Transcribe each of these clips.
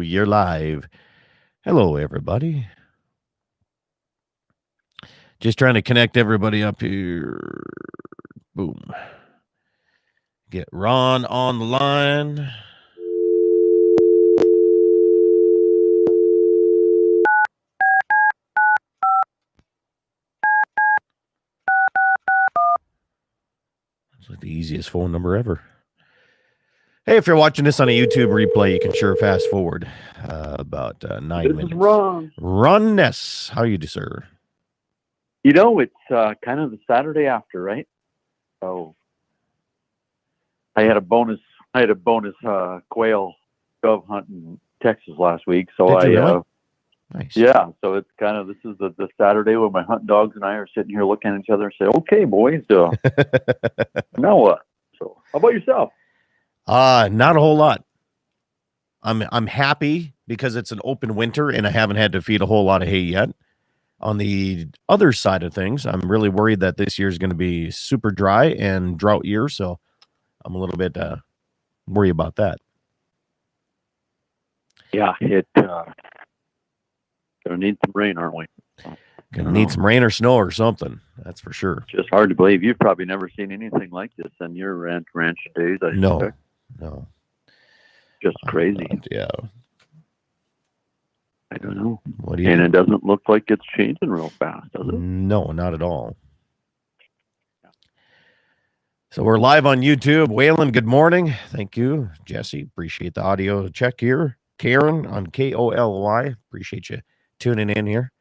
you're live. Hello, everybody. Just trying to connect everybody up here. Boom. Get Ron on the line. It's like the easiest phone number ever. Hey, if you're watching this on a YouTube replay, you can sure fast forward about 9 minutes. This is Ron. Ron Ness, how you do, sir? You know, it's kind of the Saturday after, right? So I had a bonus quail dove hunt in Texas last week. So Did you really? Nice. Yeah. So it's kind of, this is the Saturday where my hunting dogs and I are sitting here looking at each other and say, okay, boys, now what? So how about yourself? Not a whole lot. I'm happy because it's an open winter and I haven't had to feed a whole lot of hay yet. On the other side of things, I'm really worried that this year is going to be super dry and drought year, so I'm a little bit worried about that. Yeah, gonna need some rain, aren't we? Gonna need some rain or snow or something. That's for sure. Just hard to believe. You've probably never seen anything like this in your ranch days. I suspect. No. Just crazy. Yeah. I don't know. What do you? And it doesn't look like it's changing real fast, does it? No, not at all. So we're live on YouTube. Waylon, good morning. Thank you, Jesse. Appreciate the audio check here. Karen on KOLY. Appreciate you tuning in here.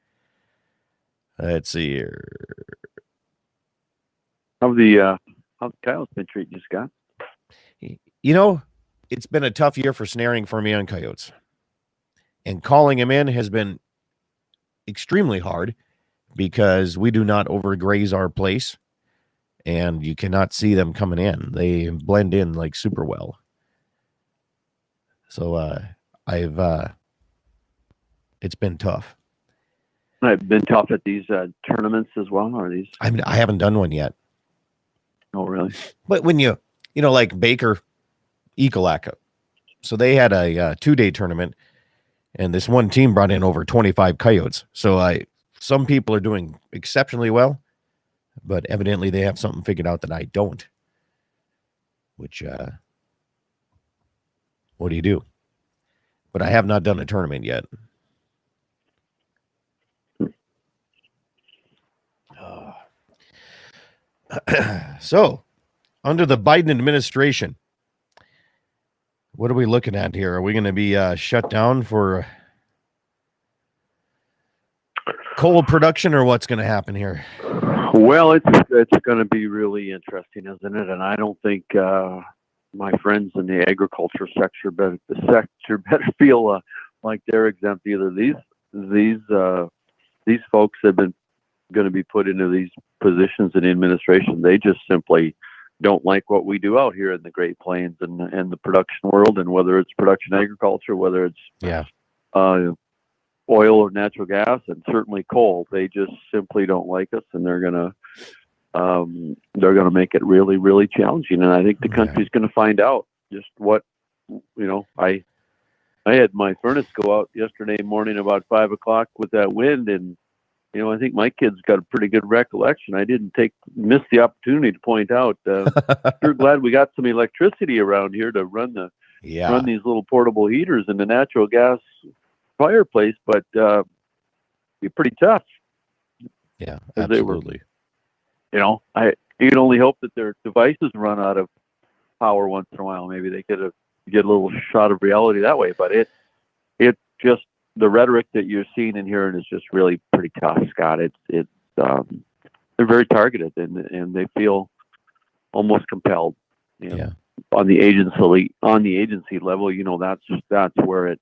Let's see here. How's the coyotes been treating you, Scott? You know, it's been a tough year for snaring for me on coyotes. And calling him in has been extremely hard because we do not overgraze our place and you cannot see them coming in. They blend in like super well. So it's been tough. I've been tough at these tournaments as well. Are these? I haven't done one yet. Oh, really? But when you like Baker Ecolaka, so they had a 2-day tournament. And this one team brought in over 25 coyotes. So some people are doing exceptionally well, but evidently they have something figured out that I don't. Which, what do you do? But I have not done a tournament yet. So, under the Biden administration, what are we looking at here? Are we going to be shut down for coal production, or what's going to happen here? Well, it's going to be really interesting, isn't it? And I don't think my friends in the agriculture sector better feel like they're exempt either. These folks have been going to be put into these positions in the administration. They just simply don't like what we do out here in the Great Plains and the production world, and whether it's production agriculture, whether it's oil or natural gas, and certainly coal. They just simply don't like us, and they're gonna make it really, really challenging. And I think the country's going to find out just what I had my furnace go out yesterday morning about 5 o'clock with that wind, and I think my kids got a pretty good recollection. I didn't miss the opportunity to point out. Sure glad we got some electricity around here to run these little portable heaters in the natural gas fireplace, but be pretty tough. Yeah, absolutely. You can only hope that their devices run out of power once in a while. Maybe they get a little shot of reality that way. But it just, the rhetoric that you're seeing and hearing is just really pretty tough, Scott. They're very targeted, and they feel almost compelled. On the agency level, that's where it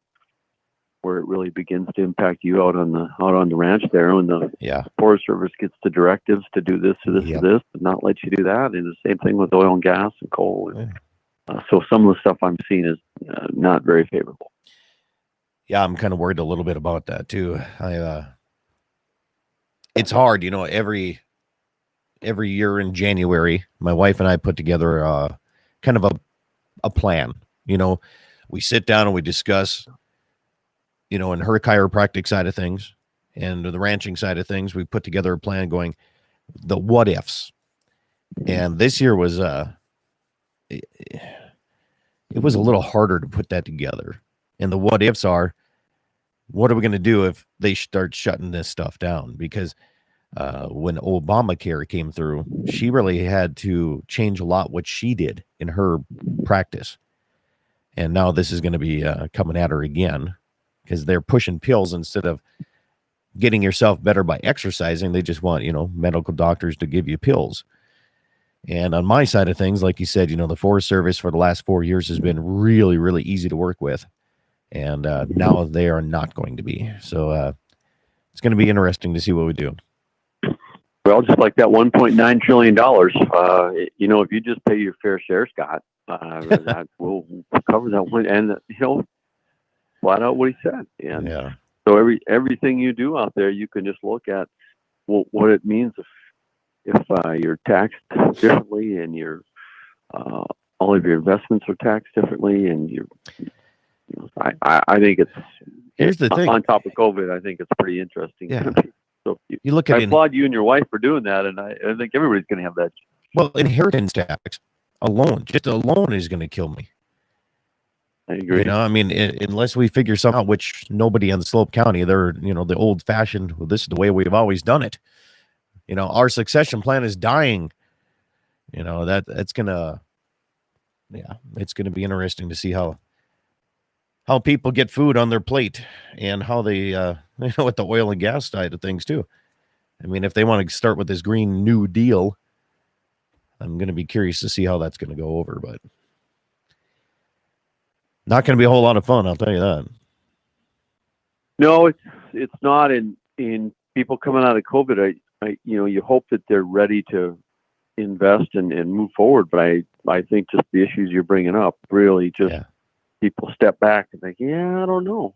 really begins to impact you out on the ranch there, when the Forest Service gets the directives to do this or this or this, and not let you do that. And the same thing with oil and gas and coal. So some of the stuff I'm seeing is not very favorable. Yeah, I'm kind of worried a little bit about that too. It's hard, every year in January, my wife and I put together kind of a plan. We sit down and we discuss in her chiropractic side of things and the ranching side of things, we put together a plan going the what ifs. And this year was it was a little harder to put that together. And the what ifs are, what are we going to do if they start shutting this stuff down? Because when Obamacare came through, she really had to change a lot what she did in her practice. And now this is going to be coming at her again because they're pushing pills instead of getting yourself better by exercising. They just want, medical doctors to give you pills. And on my side of things, like you said, the Forest Service for the last 4 years has been really, really easy to work with. And now they are not going to be. So it's going to be interesting to see what we do. Well, just like that $1.9 trillion, if you just pay your fair share, Scott, that will cover that one. And, flat out what he said. And yeah. So everything you do out there, you can just look at what it means if you're taxed differently and your all of your investments are taxed differently, and I think here's the thing. On top of COVID, I think it's pretty interesting. Yeah. So you look at I applaud you and your wife for doing that, and I think everybody's going to have that. Well, inheritance tax alone is going to kill me. I agree. Unless we figure something out, which nobody in Slope County, they're, the old fashioned, well, this is the way we've always done it. Our succession plan is dying. It's going to be interesting to see how people get food on their plate and how they, with the oil and gas side of things too. If they want to start with this Green New Deal, I'm going to be curious to see how that's going to go over, but not going to be a whole lot of fun. I'll tell you that. No, it's not. In people coming out of COVID, you hope that they're ready to invest and move forward. But I think just the issues you're bringing up really just people step back and think, I don't know.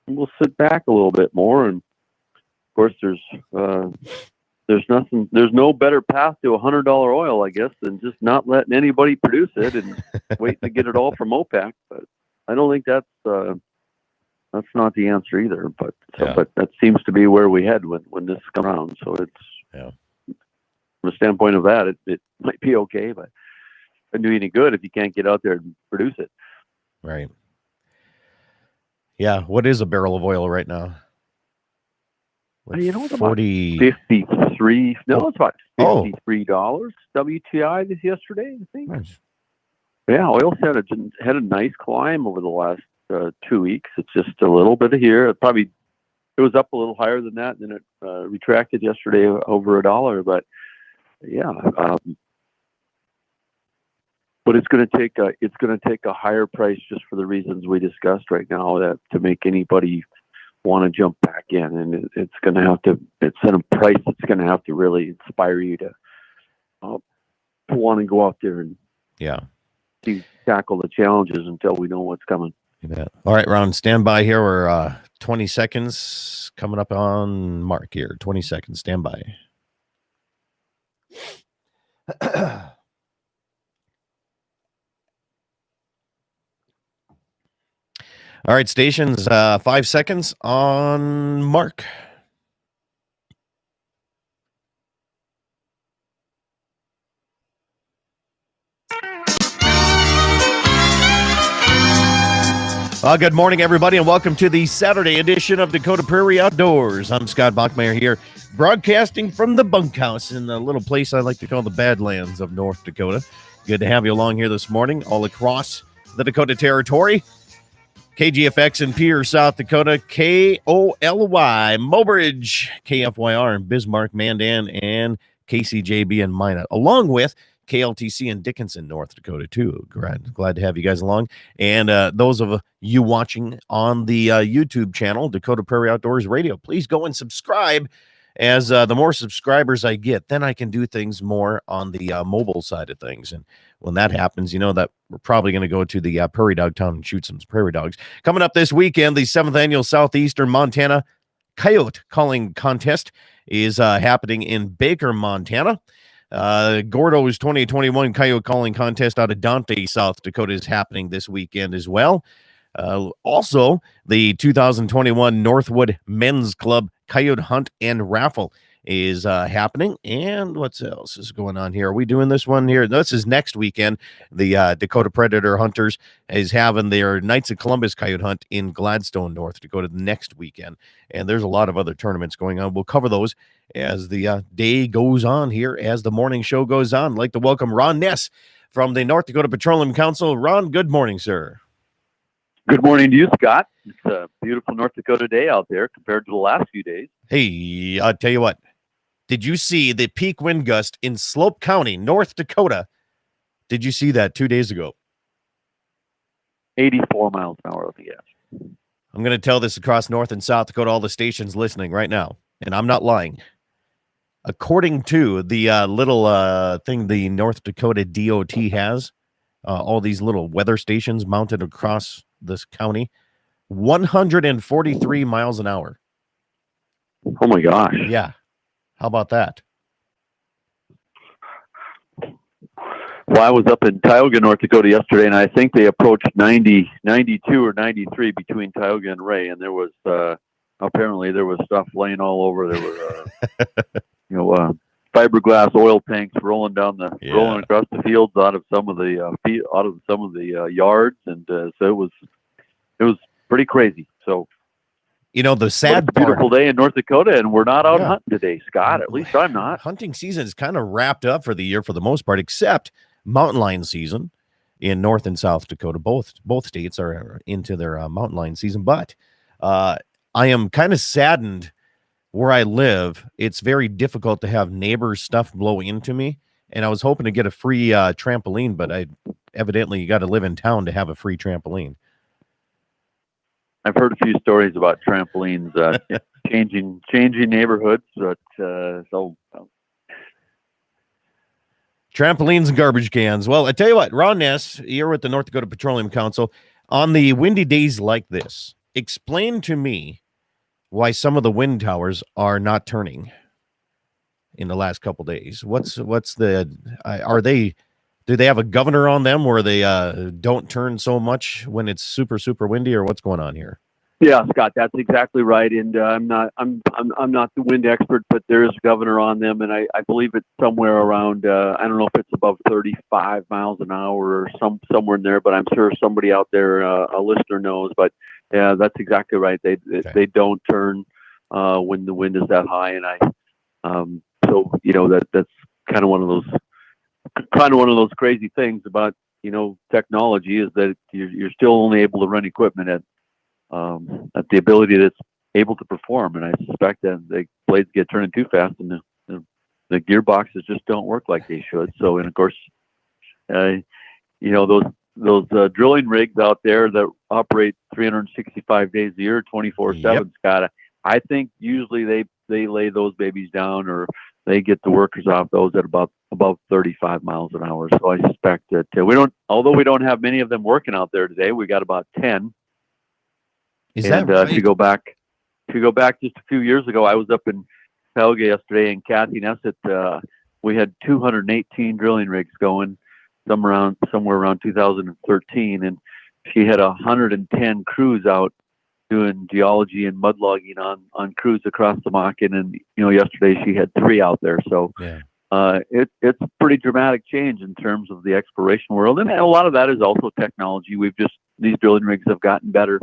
We'll sit back a little bit more. And of course, there's no better path to $100 oil, I guess, than just not letting anybody produce it and waiting to get it all from OPEC. But I don't think that's not the answer either. But that seems to be where we head when this comes around. So it's from the standpoint of that, it might be okay, but it doesn't do you any good if you can't get out there and produce it. Right. Yeah. What is a barrel of oil right now? It's 40 $53. No, it's about $53 WTI this yesterday, I think. Nice. Yeah, oil's had a nice climb over the last 2 weeks. It's just a little bit of here. It was up a little higher than that, and then it retracted yesterday over $1. But but it's going to take a higher price just for the reasons we discussed right now to make anybody want to jump back in, and it's going to have to. It's at a price that's going to have to really inspire you to want to go out there and tackle the challenges until we know what's coming. All right, Ron, stand by here. We're 20 seconds coming up on mark here. 20 seconds, stand by. All right, stations, 5 seconds on mark. Good morning, everybody, and welcome to the Saturday edition of Dakota Prairie Outdoors. I'm Scott Bachmeyer here, broadcasting from the bunkhouse in the little place I like to call the Badlands of North Dakota. Good to have you along here this morning, all across the Dakota Territory. KGFX in Pierre, South Dakota, KOLY, Mobridge, KFYR in Bismarck, Mandan, and KCJB in Minot, along with KLTC in Dickinson, North Dakota, too. Glad to have you guys along. And those of you watching on the YouTube channel, Dakota Prairie Outdoors Radio, please go and subscribe. As the more subscribers I get, then I can do things more on the mobile side of things. And when that happens, that we're probably going to go to the Prairie Dog Town and shoot some prairie dogs. Coming up this weekend, the 7th Annual Southeastern Montana Coyote Calling Contest is happening in Baker, Montana. Gordo's 2021 Coyote Calling Contest out of Dante, South Dakota is happening this weekend as well. Also, the 2021 Northwood Men's Club Coyote Hunt and Raffle is happening. And what else is going on here? Are we doing this one here? This is next weekend. The Dakota Predator Hunters is having their Knights of Columbus Coyote Hunt in Gladstone, North Dakota next weekend. And there's a lot of other tournaments going on. We'll cover those as the day goes on here, as the morning show goes on. I'd like to welcome Ron Ness from the North Dakota Petroleum Council. Ron, good morning, sir. Good morning to you, Scott. It's a beautiful North Dakota day out there compared to the last few days. Hey, I'll tell you what. Did you see the peak wind gust in Slope County, North Dakota? Did you see that 2 days ago? 84 miles an hour, I guess. I'm going to tell this across North and South Dakota, all the stations listening right now, and I'm not lying. According to the little thing the North Dakota DOT has, all these little weather stations mounted across this county, 143 miles an hour. Oh, my gosh. Yeah. How about that? Well, I was up in Tioga, North Dakota yesterday, and I think they approached 90, 92 or 93 between Tioga and Ray, and there was apparently there was stuff laying all over. There were fiberglass oil tanks rolling rolling across the fields out of some of the yards, and so it was pretty crazy. So the sad part, beautiful day in North Dakota, and we're not out hunting today, Scott. At least I'm not. Hunting season is kind of wrapped up for the year for the most part, except mountain lion season in North and South Dakota. Both states are into their mountain lion season, but I am kind of saddened where I live. It's very difficult to have neighbors' stuff blow into me, and I was hoping to get a free trampoline, but evidently you got to live in town to have a free trampoline. I've heard a few stories about trampolines changing neighborhoods, but trampolines and garbage cans. Well, I tell you what, Ron Ness, you're with the North Dakota Petroleum Council. On the windy days like this, explain to me why some of the wind towers are not turning in the last couple days. Do they have a governor on them where they don't turn so much when it's super, super windy, or what's going on here? Yeah, Scott, that's exactly right. And I'm not the wind expert, but there is a governor on them, and I believe it's somewhere around I don't know if it's above 35 miles an hour or somewhere in there, but I'm sure somebody out there, a listener, knows. But yeah, that's exactly right. They don't turn when the wind is that high, and so that's kind of one of those crazy things about technology, is that you're still only able to run equipment at the ability that's able to perform, and I suspect that the blades get turning too fast, and the gearboxes just don't work like they should. So, and of course, those drilling rigs out there that operate 365 days a year, 24/7, Scott, I think usually they lay those babies down, or they get the workers off those at about 35 miles an hour. So I suspect that although we don't have many of them working out there today, we got about 10. That right? If you go back just a few years ago, I was up in Tioga yesterday, and Kathy Nessett, we had 218 drilling rigs going, somewhere around 2013, and she had 110 crews out doing geology and mud logging on crews across the Montana. And yesterday she had 3 out there. So it's a pretty dramatic change in terms of the exploration world, and a lot of that is also technology. These drilling rigs have gotten better.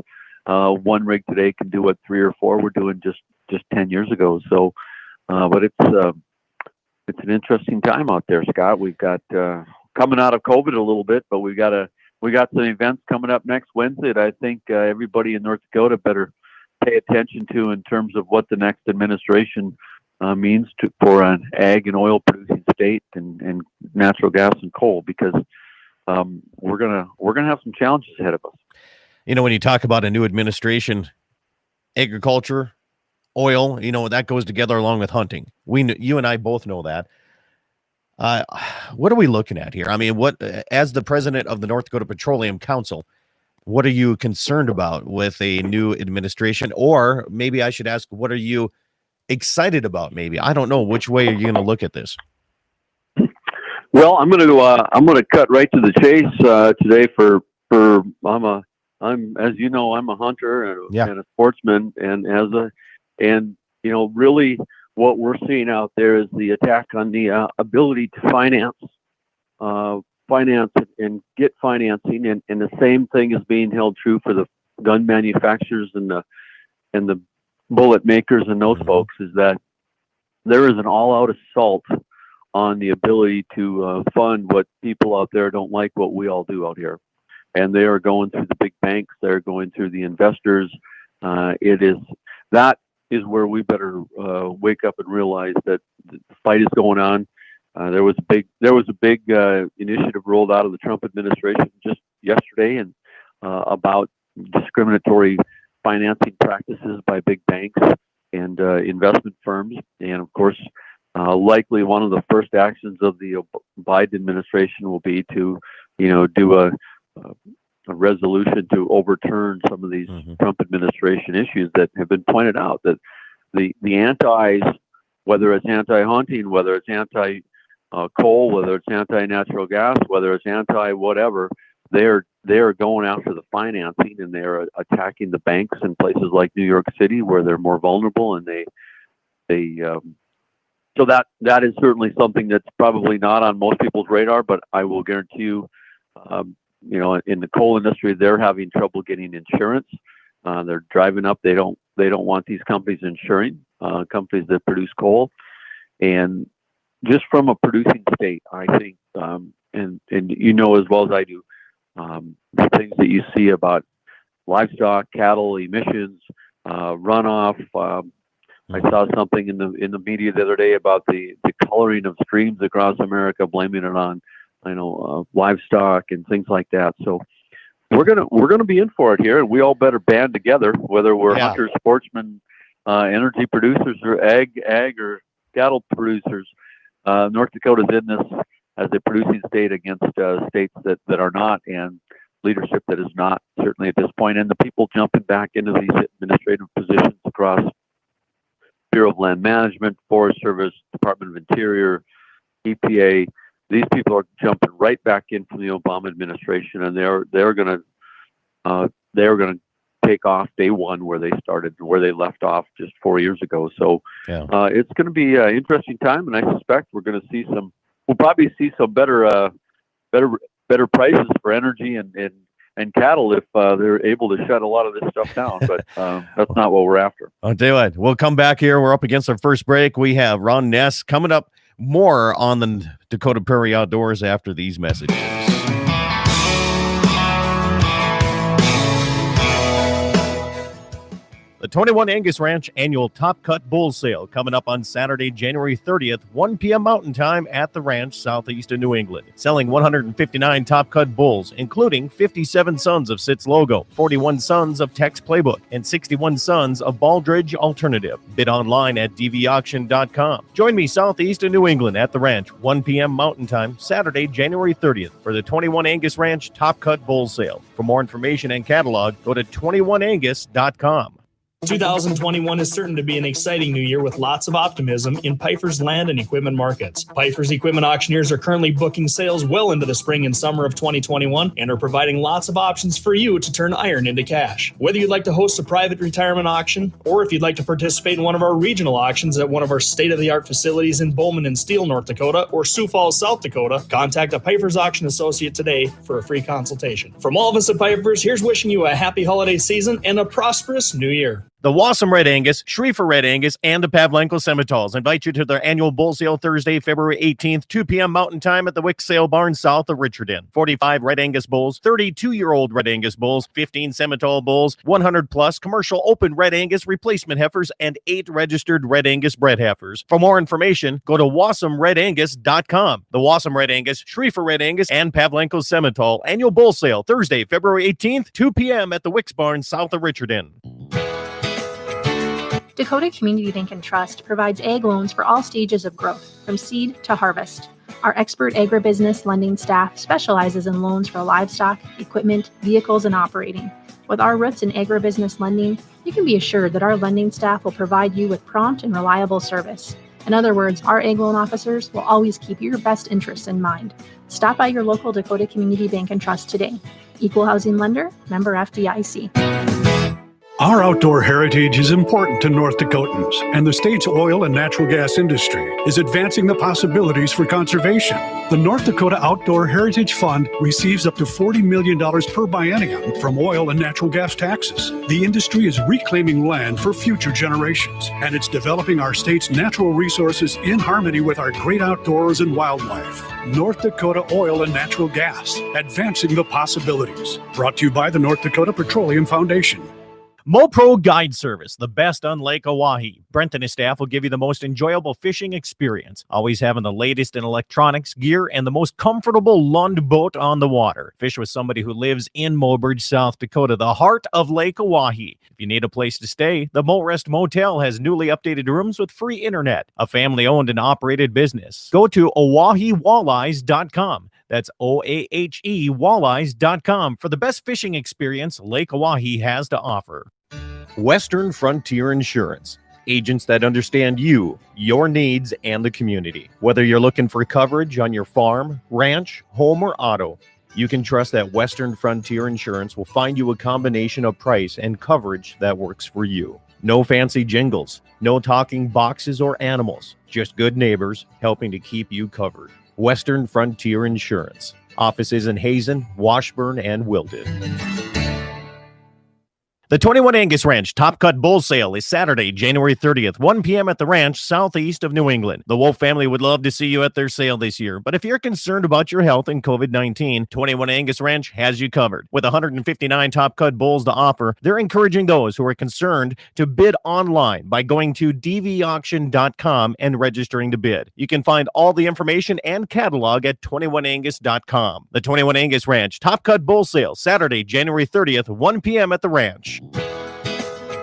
One rig today can do what 3 or 4 were doing just 10 years ago. So, but it's an interesting time out there, Scott. We've got coming out of COVID a little bit, but we got some events coming up next Wednesday that I think everybody in North Dakota better pay attention to, in terms of what the next administration means for an ag and oil producing state, and natural gas and coal, because we're gonna have some challenges ahead of us. When you talk about a new administration, agriculture, oil, that goes together along with hunting. You and I both know that. What are we looking at here? I mean, as the president of the North Dakota Petroleum Council, what are you concerned about with a new administration? Or maybe I should ask, what are you excited about? Maybe, I don't know. Which way are you going to look at this? Well, I'm going to cut right to the chase today. I'm a as you know, I'm a hunter Yeah. and a sportsman, and really what we're seeing out there is the attack on the ability to finance and get financing, and the same thing is being held true for the gun manufacturers and the bullet makers and those folks, is that there is an all-out assault on the ability to fund what people out there don't like what we all do out here. And they are going through the big banks, they're going through the investors. That is where we better wake up and realize that the fight is going on. There was a big initiative rolled out of the Trump administration just yesterday, and about discriminatory financing practices by big banks and investment firms. And of course, likely one of the first actions of the Biden administration will be to, do a resolution to overturn some of these Trump administration issues that have been pointed out, that the antis, whether it's anti-hunting, whether it's anti-coal, whether it's anti-natural gas, whether it's anti-whatever, they're going after the financing, and they're attacking the banks in places like New York City where they're more vulnerable, and so that is certainly something that's probably not on most people's radar, but I will guarantee you, in the coal industry, they're having trouble getting insurance. They're driving up. They don't want these companies insuring companies that produce coal. And just from a producing state, I think, and as well as I do, the things that you see about livestock, cattle, emissions, runoff. I saw something in the media the other day about the coloring of streams across America, blaming it on livestock and things like that. So we're gonna be in for it here, and we all better band together, whether we're hunters, sportsmen, energy producers, or ag or cattle producers. North Dakota's in this as a producing state against states that are not, and leadership that is not, certainly at this point, and the people jumping back into these administrative positions across Bureau of Land Management, Forest Service, Department of Interior, EPA. These people are jumping right back in from the Obama administration, and they're going to take off day one where they left off just 4 years ago. So it's going to be an interesting time, and I suspect we'll probably see some better prices for energy and cattle if they're able to shut a lot of this stuff down. But that's not what we're after. I'll tell you what, we'll come back here. We're up against our first break. We have Ron Ness coming up. More on the Dakota Prairie Outdoors after these messages. The 21 Angus Ranch annual Top Cut Bull Sale coming up on Saturday, January 30th, 1 p.m. Mountain Time at the ranch southeast of New England. Selling 159 Top Cut bulls, including 57 sons of Sitz Logo, 41 sons of Tex Playbook, and 61 sons of Baldridge Alternative. Bid online at dvauction.com. Join me southeast of New England at the ranch, 1 p.m. Mountain Time, Saturday, January 30th, for the 21 Angus Ranch Top Cut Bull Sale. For more information and catalog, go to 21angus.com. 2021 is certain to be an exciting new year with lots of optimism in Pifer's land and equipment markets. Pifer's equipment auctioneers are currently booking sales well into the spring and summer of 2021 and are providing lots of options for you to turn iron into cash. Whether you'd like to host a private retirement auction or if you'd like to participate in one of our regional auctions at one of our state-of-the-art facilities in Bowman and Steele, North Dakota, or Sioux Falls, South Dakota, contact a Pifer's auction associate today for a free consultation. From all of us at Pifer's, here's wishing you a happy holiday season and a prosperous new year. The Wassum Red Angus, Schriefer Red Angus, and the Pavlenko Simmentals invite you to their annual bull sale Thursday, February 18th, 2 p.m. Mountain Time at the Wick Sale Barn south of Richardson. 45 Red Angus bulls, 32-year-old Red Angus bulls, 15 Simmental bulls, 100-plus commercial open Red Angus replacement heifers, and 8 registered Red Angus bred heifers. For more information, go to wassumredangus.com. The Wassum Red Angus, Schriefer Red Angus, and Pavlenko Simmental annual bull sale Thursday, February 18th, 2 p.m. at the Wicks Barn south of Richardson. Dakota Community Bank and Trust provides ag loans for all stages of growth, from seed to harvest. Our expert agribusiness lending staff specializes in loans for livestock, equipment, vehicles, and operating. With our roots in agribusiness lending, you can be assured that our lending staff will provide you with prompt and reliable service. In other words, our ag loan officers will always keep your best interests in mind. Stop by your local Dakota Community Bank and Trust today. Equal housing lender, member FDIC. Our outdoor heritage is important to North Dakotans, and the state's oil and natural gas industry is advancing the possibilities for conservation. The North Dakota Outdoor Heritage Fund receives up to $40 million per biennium from oil and natural gas taxes. The industry is reclaiming land for future generations, and it's developing our state's natural resources in harmony with our great outdoors and wildlife. North Dakota Oil and Natural Gas, advancing the possibilities. Brought to you by the North Dakota Petroleum Foundation. MoPro Guide Service, the best on Lake Oahe. Brent and his staff will give you the most enjoyable fishing experience, always having the latest in electronics, gear, and the most comfortable Lund boat on the water. Fish with somebody who lives in Mobridge, South Dakota, the heart of Lake Oahe. If you need a place to stay, the Morest Motel has newly updated rooms with free internet, a family-owned and operated business. Go to OaheWalleyes.com. That's OAHE Walleyes.com for the best fishing experience Lake Oahe has to offer. Western Frontier Insurance. Agents that understand you, your needs, and the community. Whether you're looking for coverage on your farm, ranch, home, or auto, you can trust that Western Frontier Insurance will find you a combination of price and coverage that works for you. No fancy jingles, no talking boxes or animals, just good neighbors helping to keep you covered. Western Frontier Insurance. Offices in Hazen, Washburn, and Wilton. The 21 Angus Ranch Top Cut Bull Sale is Saturday, January 30th, 1 p.m. at the ranch southeast of New England. The Wolf family would love to see you at their sale this year, but if you're concerned about your health and COVID-19, 21 Angus Ranch has you covered. With 159 Top Cut bulls to offer, they're encouraging those who are concerned to bid online by going to dvauction.com and registering to bid. You can find all the information and catalog at 21angus.com. The 21 Angus Ranch Top Cut Bull Sale, Saturday, January 30th, 1 p.m. at the ranch.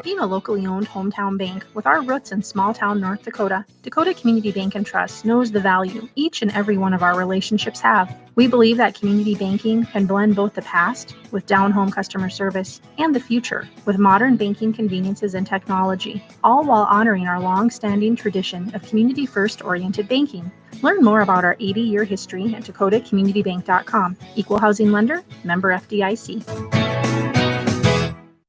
Being a locally owned hometown bank with our roots in small town North Dakota, Dakota Community Bank and Trust knows the value each and every one of our relationships have. We believe that community banking can blend both the past with down-home customer service and the future with modern banking conveniences and technology, all while honoring our long-standing tradition of community-first oriented banking. Learn more about our 80-year history at dakotacommunitybank.com. Equal housing lender, member FDIC.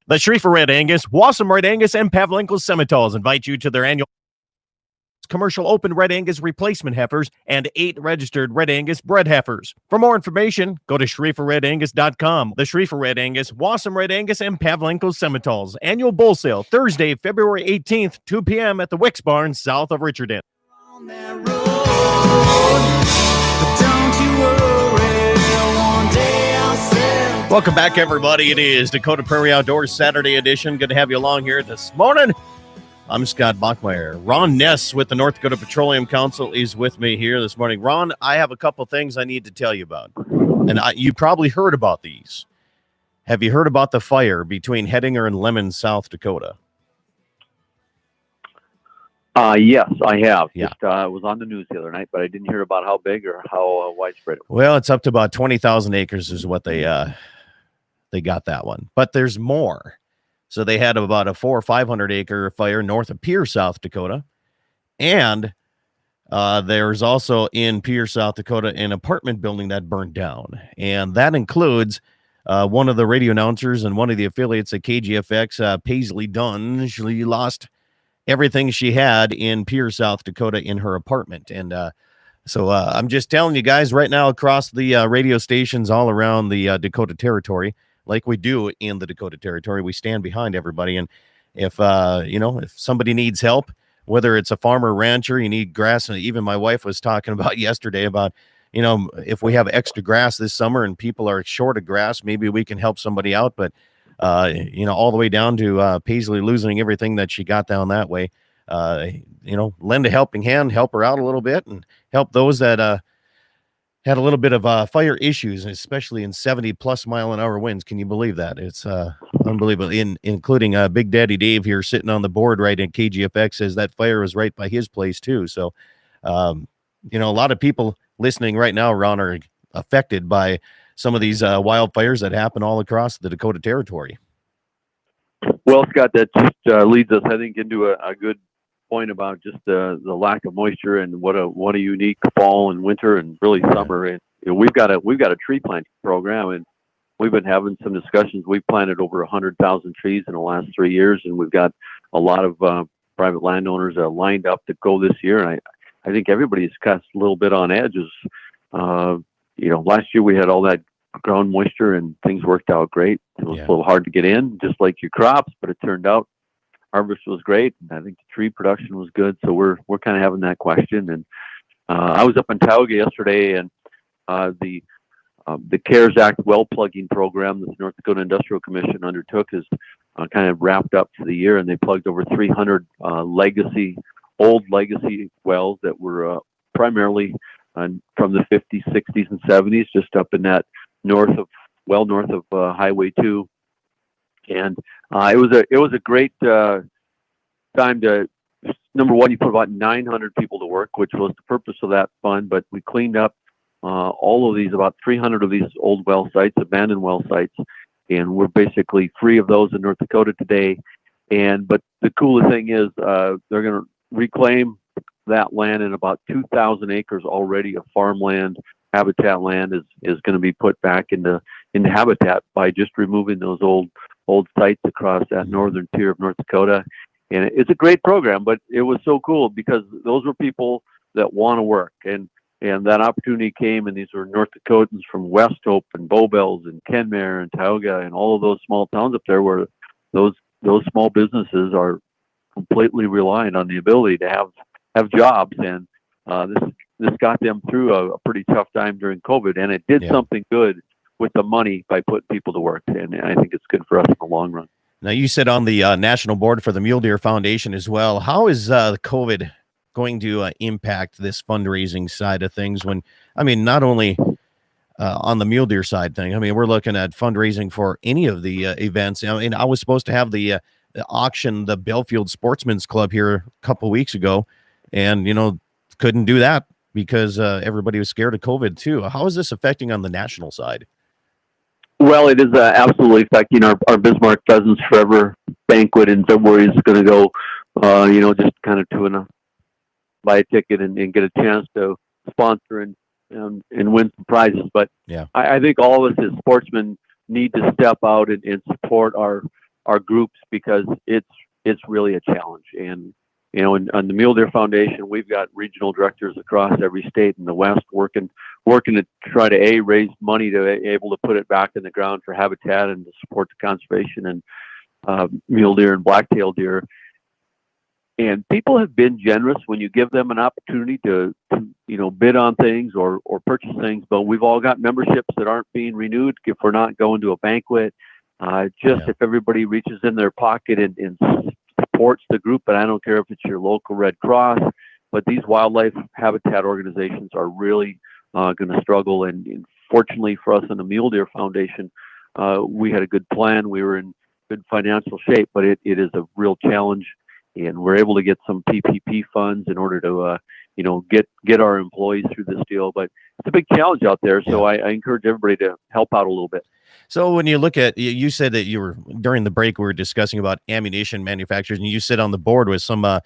The Schriefer Red Angus, Wassum Red Angus, and Pavlenko Simmentals invite you to their annual commercial open Red Angus replacement heifers and 8 registered Red Angus bred heifers. For more information, go to SchrieferRedAngus.com. The Schriefer Red Angus, Wassum Red Angus, and Pavlenko Simmentals annual bull sale Thursday, February 18th, 2 p.m. at the Wicks Barn south of Richardson. On that road, but don't you worry, one day I'll sail. Welcome back, everybody. It is Dakota Prairie Outdoors Saturday edition. Good to have you along here this morning. I'm Scott Bachmeyer. Ron Ness with the North Dakota Petroleum Council is with me here this morning. Ron, I have a couple things I need to tell you about, and you probably heard about these. Have you heard about the fire between Hettinger and Lemon, South Dakota? Yes, I have. Yeah. Just, it was on the news the other night, but I didn't hear about how big or how widespread it was. Well, it's up to about 20,000 acres is what they got that one. But there's more. So they had about a 400 or 500 acre fire north of Pierre, South Dakota. And there's also in Pierre, South Dakota, an apartment building that burned down. And that includes one of the radio announcers and one of the affiliates at KGFX, Paisley Dunn. She lost everything she had in Pierre, South Dakota in her apartment. And so I'm just telling you guys right now across the radio stations all around the Dakota Territory, like we do in the Dakota Territory, we stand behind everybody. And if, if somebody needs help, whether it's a farmer, rancher, you need grass. And even my wife was talking about yesterday about, if we have extra grass this summer and people are short of grass, maybe we can help somebody out. But, all the way down to Paisley losing everything that she got down that way, lend a helping hand, help her out a little bit and help those that had a little bit of fire issues, especially in 70 plus mile an hour winds. Can you believe that? It's unbelievable. Including Big Daddy Dave here sitting on the board right at KGFX says that fire was right by his place too. So, a lot of people listening right now, Ron, are affected by some of these wildfires that happen all across the Dakota Territory. Well, Scott, that just leads us, I think, into a good point about just the lack of moisture and what a unique fall and winter and really summer we've got a tree planting program, and we've been having some discussions. We've planted over 100,000 trees in the last 3 years, and we've got a lot of private landowners lined up to go this year. And I think everybody's cast a little bit on edge. Last year we had all that ground moisture and things worked out great. It was a little hard to get in, just like your crops, but it turned out harvest was great. And I think the tree production was good. So we're kind of having that question. And I was up in Tauga yesterday, and the CARES Act well plugging program that the North Dakota Industrial Commission undertook is kind of wrapped up for the year, and they plugged over 300 old legacy wells that were primarily from the 50s, 60s, and 70s, just up in that north of Highway 2. And it was a great time to, number one, you put about 900 people to work, which was the purpose of that fund, but we cleaned up all of these, about 300 of these old well sites, abandoned well sites, and we're basically free of those in North Dakota today. But the coolest thing is they're going to reclaim that land, and about 2,000 acres already of farmland, habitat land is going to be put back into habitat by just removing those old sites across that northern tier of North Dakota. And it's a great program, but it was so cool because those were people that want to work, and that opportunity came, and these were North Dakotans from Westhope and Bowbells and Kenmare and Tauga and all of those small towns up there, where those small businesses are completely reliant on the ability to have jobs. And this got them through a pretty tough time during COVID, and it did something good with the money by putting people to work. And I think it's good for us in the long run. Now, you sit on the national board for the Mule Deer Foundation as well. How is the COVID going to impact this fundraising side of things? When, I mean, not only on the mule deer side thing, I mean, we're looking at fundraising for any of the events. I mean, I was supposed to have the auction, the Belfield Sportsman's Club here a couple weeks ago, and, couldn't do that because everybody was scared of COVID too. How is this affecting on the national side? Well, it is absolutely affecting our Bismarck Pheasants Forever banquet in February. Is going to go, just kind of buy a ticket and get a chance to sponsor and win some prizes. But I think all of us as sportsmen need to step out and support our groups, because it's really a challenge. And on the Mule Deer Foundation, we've got regional directors across every state in the West working to try to raise money to able to put it back in the ground for habitat and to support the conservation and mule deer and blacktail deer. And people have been generous when you give them an opportunity to bid on things or purchase things. But we've all got memberships that aren't being renewed if we're not going to a banquet. If everybody reaches in their pocket and supports the group, and I don't care if it's your local Red Cross, but these wildlife habitat organizations are really going to struggle. And fortunately for us in the Mule Deer Foundation, we had a good plan. We were in good financial shape, but it is a real challenge. And we're able to get some PPP funds in order to, get our employees through this deal. But it's a big challenge out there. So I encourage everybody to help out a little bit. So when you look at, you said that you were, during the break, we were discussing about ammunition manufacturers, and you sit on the board with some of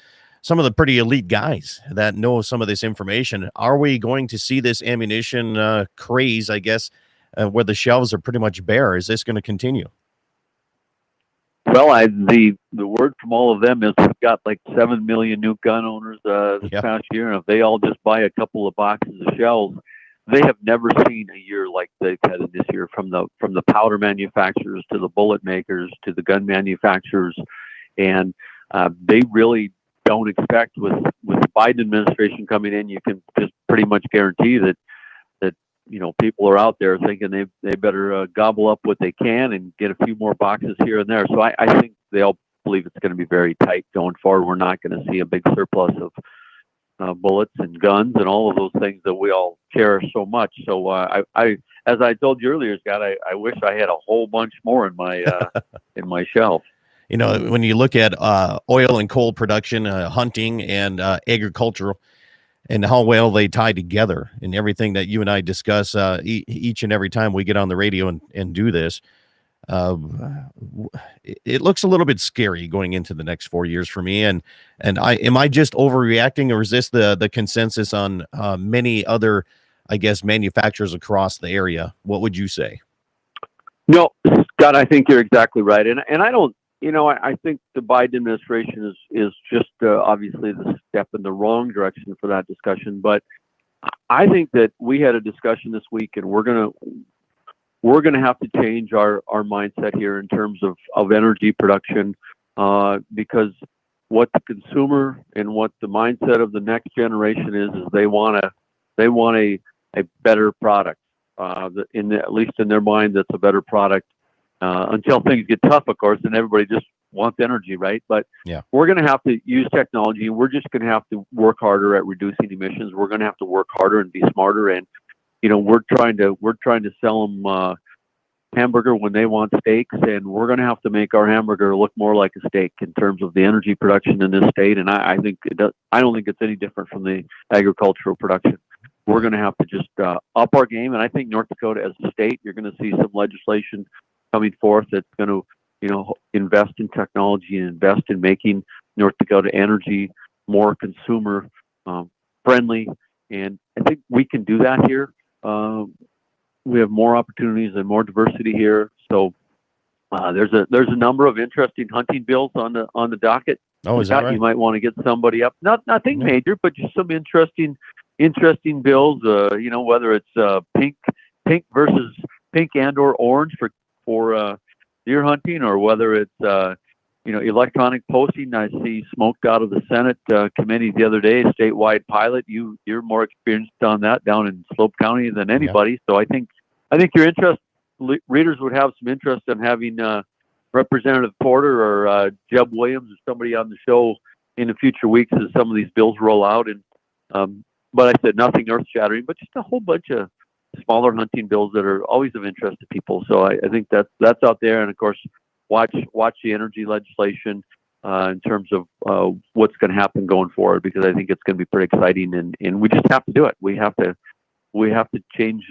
the pretty elite guys that know some of this information. Are we going to see this ammunition craze, I guess, where the shelves are pretty much bare? Is this going to continue? Well, the word from all of them is we've got like 7 million new gun owners this past year, and if they all just buy a couple of boxes of shells, they have never seen a year like they've had this year, from the powder manufacturers to the bullet makers to the gun manufacturers, and they really don't expect with the Biden administration coming in, you can just pretty much guarantee that people are out there thinking they better gobble up what they can and get a few more boxes here and there. So I think they all believe it's going to be very tight going forward. We're not going to see a big surplus of bullets and guns and all of those things that we all cherish so much. So as I told you earlier, Scott, I wish I had a whole bunch more in my in my shelf. When you look at oil and coal production, hunting and agricultural, and how well they tie together, and everything that you and I discuss each and every time we get on the radio and do this, it looks a little bit scary going into the next 4 years for me. And am I just overreacting, or is this the consensus on many other I guess, manufacturers across the area. What would you say? No, Scott, I think you're exactly right. And I don't, I think the Biden administration is just obviously the step in the wrong direction for that discussion. But I think that we had a discussion this week, and we're gonna have to change our mindset here in terms of energy production, because what the consumer and what the mindset of the next generation is they want a better product. At least in their mind, that's a better product. Until things get tough, of course, and everybody just wants energy, right? But yeah, we're going to have to use technology, and we're just going to have to work harder at reducing emissions. We're going to have to work harder and be smarter. And we're trying to sell them hamburger when they want steaks, and we're going to have to make our hamburger look more like a steak in terms of the energy production in this state. And I think I don't think it's any different from the agricultural production. We're going to have to just up our game. And I think North Dakota as a state, you're going to see some legislation coming forth that's going to, invest in technology and invest in making North Dakota energy more consumer friendly. And I think we can do that here. We have more opportunities and more diversity here. So there's a number of interesting hunting bills on the docket. Oh, is that right? You might want to get somebody up. Nothing major, but just some interesting bills. Whether it's pink versus pink and or orange for deer hunting, or whether it's electronic posting. I see smoked out of the Senate committee the other day, a statewide pilot. You're more experienced on that down in Slope County than anybody. Yeah. So I think your interest readers would have some interest in having Representative Porter or Jeb Williams or somebody on the show in the future weeks as some of these bills roll out. And but I said nothing earth shattering, but just a whole bunch of smaller hunting bills that are always of interest to people. So I think that's out there. And of course, watch the energy legislation in terms of what's going to happen going forward, because I think it's going to be pretty exciting, and we just have to do it. We have to change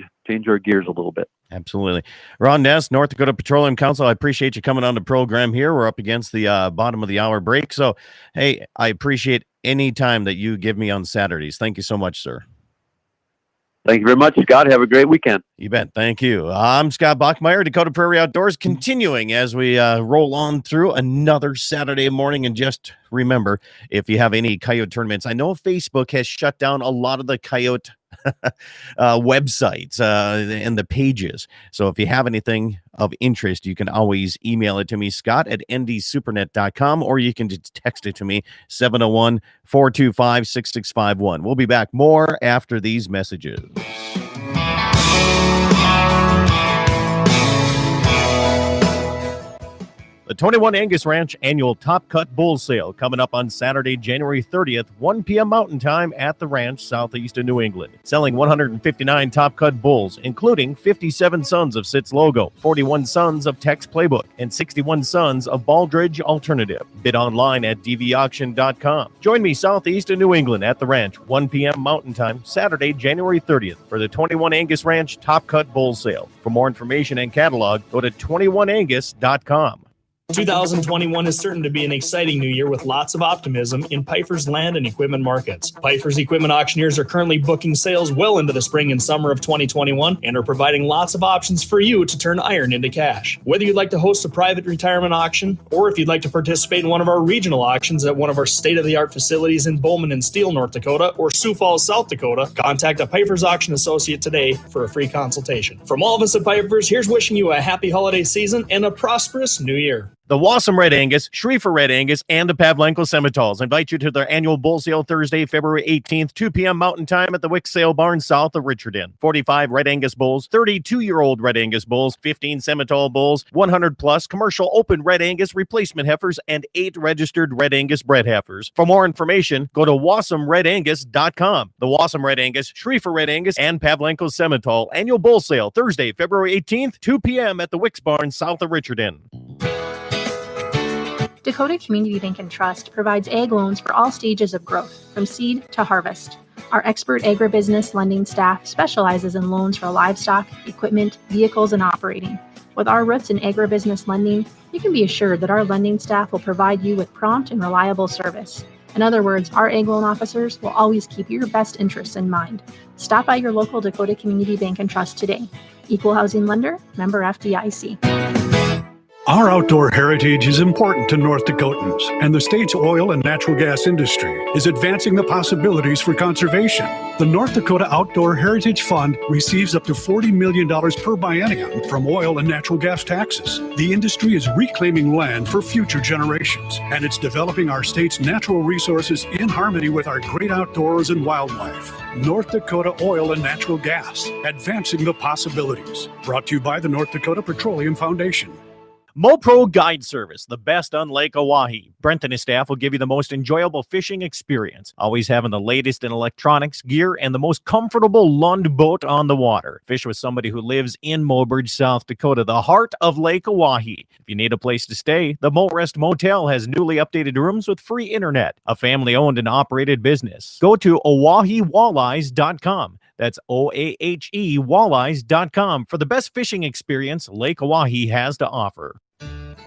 our gears a little bit. Absolutely. Ron Ness, North Dakota Petroleum Council, I appreciate you coming on the program here. We're up against the bottom of the hour break. So, hey, I appreciate any time that you give me on Saturdays. Thank you so much, sir. Thank you very much, Scott. Have a great weekend. You bet. Thank you. I'm Scott Bachmeyer, Dakota Prairie Outdoors, continuing as we roll on through another Saturday morning. And just remember, if you have any coyote tournaments, I know Facebook has shut down a lot of the coyote websites and the pages. So if you have anything of interest, you can always email it to me, scott@ndsupernet.com, or you can just text it to me, 701-425-6651. We'll be back more after these messages. The 21 Angus Ranch annual Top Cut Bull Sale coming up on Saturday, January 30th, 1 p.m. Mountain Time at the ranch southeast of New England. Selling 159 Top Cut bulls, including 57 sons of Sitz Logo, 41 sons of Tex Playbook, and 61 sons of Baldridge Alternative. Bid online at dvauction.com. Join me southeast of New England at the ranch, 1 p.m. Mountain Time, Saturday, January 30th, for the 21 Angus Ranch Top Cut Bull Sale. For more information and catalog, go to 21angus.com. 2021 is certain to be an exciting new year with lots of optimism in Pifer's land and equipment markets. Pifer's equipment auctioneers are currently booking sales well into the spring and summer of 2021 and are providing lots of options for you to turn iron into cash. Whether you'd like to host a private retirement auction, or if you'd like to participate in one of our regional auctions at one of our state-of-the-art facilities in Bowman and Steele, North Dakota, or Sioux Falls, South Dakota, contact a Pifer's auction associate today for a free consultation. From all of us at Pifer's, here's wishing you a happy holiday season and a prosperous new year. The Wassum Red Angus, Schriefer Red Angus, and the Pavlenko Simmentals invite you to their annual bull sale Thursday, February 18th, 2 p.m. Mountain Time at the Wick Sale Barn south of Richardson. 45 Red Angus bulls, 32-year-old Red Angus bulls, 15 Simmental bulls, 100-plus commercial open Red Angus replacement heifers, and 8 registered Red Angus bred heifers. For more information, go to wassumredangus.com. The Wassum Red Angus, Schriefer Red Angus, and Pavlenko Simmental annual bull sale Thursday, February 18th, 2 p.m. at the Wicks Barn south of Richardson. Dakota Community Bank and Trust provides ag loans for all stages of growth, from seed to harvest. Our expert agribusiness lending staff specializes in loans for livestock, equipment, vehicles, and operating. With our roots in agribusiness lending, you can be assured that our lending staff will provide you with prompt and reliable service. In other words, our egg loan officers will always keep your best interests in mind. Stop by your local Dakota Community Bank and Trust today. Equal housing lender, member FDIC. Our outdoor heritage is important to North Dakotans, and the state's oil and natural gas industry is advancing the possibilities for conservation. The North Dakota Outdoor Heritage Fund receives up to $40 million per biennium from oil and natural gas taxes. The industry is reclaiming land for future generations, and it's developing our state's natural resources in harmony with our great outdoors and wildlife. North Dakota Oil and Natural Gas, advancing the possibilities. Brought to you by the North Dakota Petroleum Foundation. MoPro Guide Service, the best on Lake Oahe. Brent and his staff will give you the most enjoyable fishing experience, always having the latest in electronics, gear, and the most comfortable Lund boat on the water. Fish with somebody who lives in Mobridge, South Dakota, the heart of Lake Oahe. If you need a place to stay, the Moat Rest Motel has newly updated rooms with free internet, a family-owned and operated business. Go to OaheWalleyes.com. That's OAHE Walleyes.com for the best fishing experience Lake Oahe has to offer.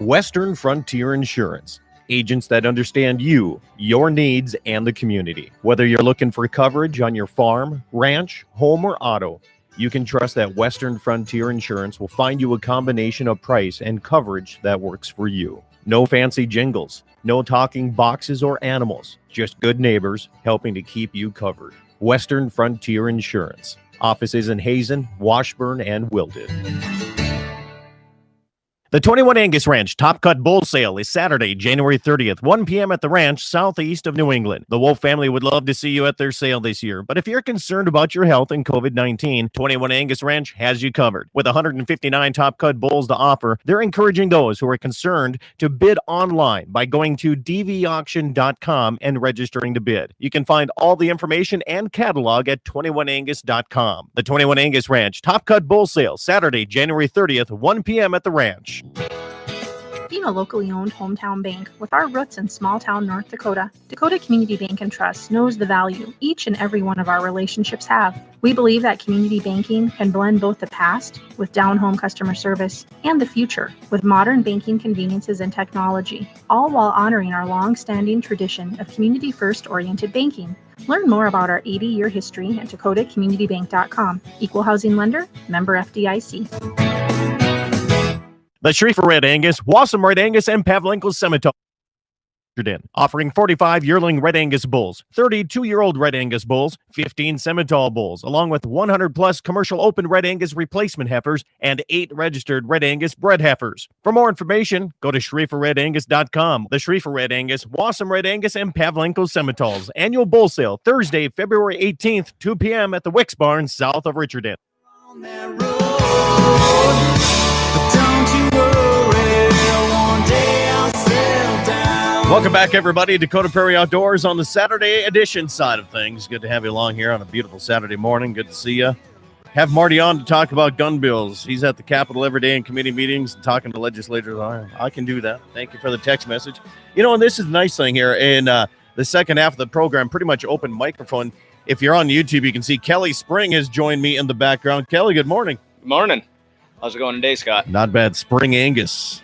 Western Frontier Insurance. Agents that understand you, your needs, and the community. Whether you're looking for coverage on your farm, ranch, home, or auto, you can trust that Western Frontier Insurance will find you a combination of price and coverage that works for you. No fancy jingles, no talking boxes or animals, just good neighbors helping to keep you covered. Western Frontier Insurance. Offices in Hazen, Washburn, and Wilton. The 21 Angus Ranch Top Cut Bull Sale is Saturday, January 30th, 1 p.m. at the ranch southeast of New England. The Wolf family would love to see you at their sale this year, but if you're concerned about your health and COVID-19, 21 Angus Ranch has you covered. With 159 Top Cut bulls to offer, they're encouraging those who are concerned to bid online by going to dvauction.com and registering to bid. You can find all the information and catalog at 21angus.com. The 21 Angus Ranch Top Cut Bull Sale, Saturday, January 30th, 1 p.m. at the ranch. Being a locally owned hometown bank with our roots in small town North Dakota, Dakota Community Bank and Trust knows the value each and every one of our relationships have. We believe that community banking can blend both the past with down-home customer service and the future with modern banking conveniences and technology, all while honoring our long-standing tradition of community-first oriented banking. Learn more about our 80-year history at dakotacommunitybank.com. Equal housing lender, member FDIC. The Schriefer Red Angus, Wassum Red Angus, and Pavlinkle Simmental offering 45 yearling Red Angus bulls, 32-year-old Red Angus bulls, 15 Simmental bulls, along with 100-plus commercial open Red Angus replacement heifers and 8 registered Red Angus bred heifers. For more information, go to SchrieferRedAngus.com. The Schriefer Red Angus, Wassum Red Angus, and Pavlinkle Simmental's annual bull sale, Thursday, February 18th, 2 p.m. at the Wicks Barn, south of Richardson. On that road, but don't you worry, one day I'll settle down. Welcome back, everybody. Dakota Prairie Outdoors on the Saturday edition side of things. Good to have you along here on a beautiful Saturday morning. Good to see you. Have Marty on to talk about gun bills. He's at the Capitol every day in committee meetings and talking to legislators. I can do that. Thank you for the text message. You know, and this is the nice thing here. In the second half of the program, pretty much open microphone. If you're on YouTube, you can see Kelly Spring has joined me in the background. Kelly, good morning. Good morning. How's it going today, Scott? Not bad. Spring Angus.